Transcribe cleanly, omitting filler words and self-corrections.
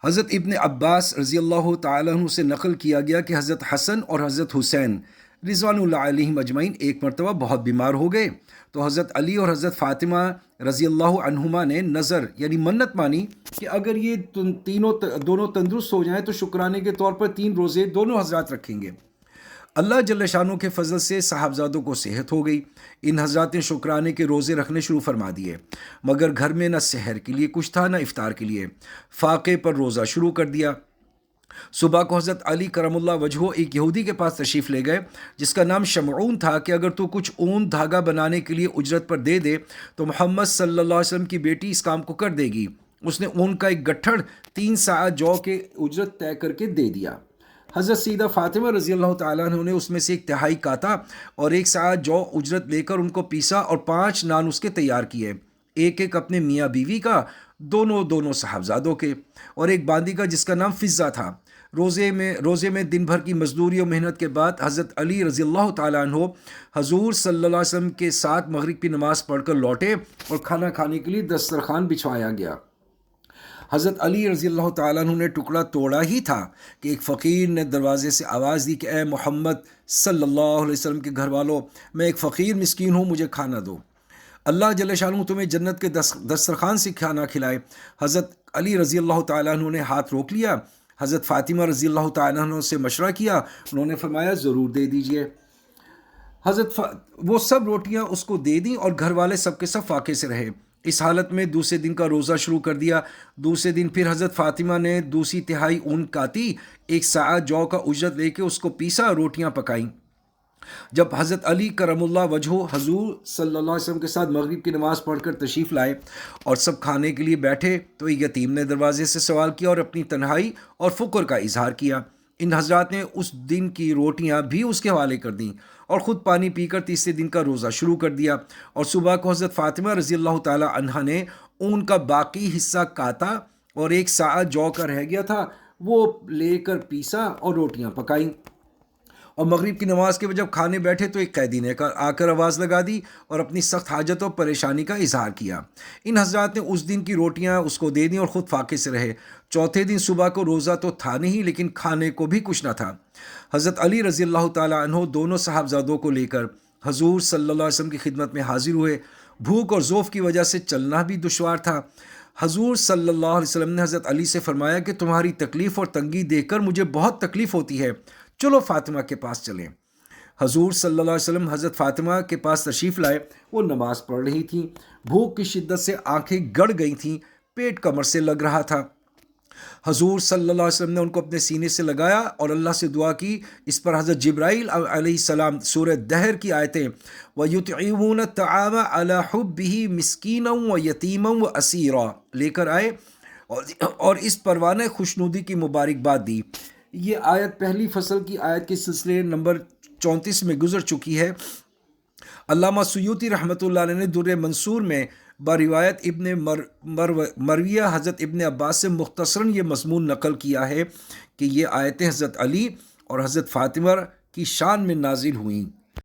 حضرت ابن عباس رضی اللہ تعالیٰ عنہ سے نقل کیا گیا کہ حضرت حسن اور حضرت حسین رضوان اللہ علیہم اجمعین ایک مرتبہ بہت بیمار ہو گئے، تو حضرت علی اور حضرت فاطمہ رضی اللہ عنہما نے نظر یعنی منت مانی کہ اگر یہ دونوں تندرست ہو جائیں تو شکرانے کے طور پر 3 روزے دونوں حضرات رکھیں گے۔ اللہ جل شانہ کے فضل سے صاحبزادوں کو صحت ہو گئی۔ ان حضرات نے شکرانے کے روزے رکھنے شروع فرما دیے، مگر گھر میں نہ سحر کے لیے کچھ تھا نہ افطار کے لیے۔ فاقے پر روزہ شروع کر دیا۔ صبح کو حضرت علی کرم اللہ وجہہ ایک یہودی کے پاس تشریف لے گئے جس کا نام شمعون تھا کہ اگر تو کچھ اون دھاگا بنانے کے لیے اجرت پر دے دے تو محمد صلی اللہ علیہ وسلم کی بیٹی اس کام کو کر دے گی۔ اس نے اون کا ایک گٹھڑ 3 ساع جو کے اجرت طے کر کے دے دیا۔ حضرت سیدہ فاطمہ رضی اللہ تعالیٰ عنہ نے اس میں سے 1 تہائی کاتا اور 1 ساع جو اجرت لے کر ان کو پیسا اور 5 نان اس کے تیار کیے، ایک ایک اپنے میاں بیوی کا، دونوں صاحبزادوں کے، اور ایک باندی کا جس کا نام فضہ تھا۔ روزے میں دن بھر کی مزدوری و محنت کے بعد حضرت علی رضی اللہ تعالیٰ عنہ حضور صلی اللہ علیہ وسلم کے ساتھ مغرب کی نماز پڑھ کر لوٹے اور کھانا کھانے کے لیے دسترخوان بچھوایا گیا۔ حضرت علی رضی اللہ تعالیٰ عنہ نے ٹکڑا توڑا ہی تھا کہ ایک فقیر نے دروازے سے آواز دی کہ اے محمد صلی اللہ علیہ وسلم کے گھر والوں، میں ایک فقیر مسکین ہوں، مجھے کھانا دو۔ اللہ جل شانہ تمہیں جنت کے دسترخوان سے کھانا کھلائے۔ حضرت علی رضی اللہ تعالیٰ عنہ نے ہاتھ روک لیا۔ حضرت فاطمہ رضی اللہ تعالیٰ عنہ سے مشورہ کیا، انہوں نے فرمایا ضرور دے دیجئے۔ وہ سب روٹیاں اس کو دے دیں اور گھر والے سب کے سب فاقے سے رہے۔ اس حالت میں دوسرے دن کا روزہ شروع کر دیا۔ دوسرے دن پھر حضرت فاطمہ نے دوسری تہائی اون کاتی، 1 ساع جو کا اجرت لے کے اس کو پیسا، روٹیاں پکائیں۔ جب حضرت علی کرم اللہ وجہہ حضور صلی اللہ علیہ وسلم کے ساتھ مغرب کی نماز پڑھ کر تشریف لائے اور سب کھانے کے لیے بیٹھے تو ایک یتیم نے دروازے سے سوال کیا اور اپنی تنہائی اور فقر کا اظہار کیا۔ ان حضرات نے اس دن کی روٹیاں بھی اس کے حوالے کر دیں اور خود پانی پی کر تیسرے دن کا روزہ شروع کر دیا، اور صبح کو حضرت فاطمہ رضی اللہ تعالی عنہا نے اون کا باقی حصہ کاتا اور 1 ساع جو کا رہ گیا تھا وہ لے کر پیسا اور روٹیاں پکائیں۔ اور مغرب کی نماز کے بعد جب کھانے بیٹھے تو ایک قیدی نے آ کر آواز لگا دی اور اپنی سخت حاجت اور پریشانی کا اظہار کیا۔ ان حضرات نے اس دن کی روٹیاں اس کو دے دیں اور خود فاقے سے رہے۔ چوتھے دن صبح کو روزہ تو تھا نہیں لیکن کھانے کو بھی کچھ نہ تھا۔ حضرت علی رضی اللہ تعالیٰ عنہ دونوں صاحبزادوں کو لے کر حضور صلی اللہ علیہ وسلم کی خدمت میں حاضر ہوئے۔ بھوک اور ذوف کی وجہ سے چلنا بھی دشوار تھا۔ حضور صلی اللہ علیہ وسلم نے حضرت علی سے فرمایا کہ تمہاری تکلیف اور تنگی دیکھ کر مجھے بہت تکلیف ہوتی ہے، چلو فاطمہ کے پاس چلیں۔ حضور صلی اللہ علیہ وسلم حضرت فاطمہ کے پاس تشریف لائے۔ وہ نماز پڑھ رہی تھیں، بھوک کی شدت سے آنکھیں گڑ گئی تھیں، پیٹ کمر سے لگ رہا تھا۔ حضور صلی اللہ علیہ وسلم نے ان کو اپنے سینے سے لگایا اور اللہ سے دعا کی۔ اس پر حضرت جبرائیل علیہ السلام سورہ دہر کی آیتیں وَيُطْعِمُونَ الطَّعَامَ عَلَى حُبِّهِ مِسْكِينًا وَيَتِيمًا وَأَسِيرًا لے کر آئے اور اس پروانہ خوشنودی کی مبارکباد دی۔ یہ آیت پہلی فصل کی آیت کے سلسلے نمبر 34 میں گزر چکی ہے۔ علامہ سیوطی رحمۃ اللہ علیہ نے در منصور میں بروایت ابن مرویہ حضرت ابن عباس سے مختصراً یہ مضمون نقل کیا ہے کہ یہ آیتیں حضرت علی اور حضرت فاطمہ کی شان میں نازل ہوئیں۔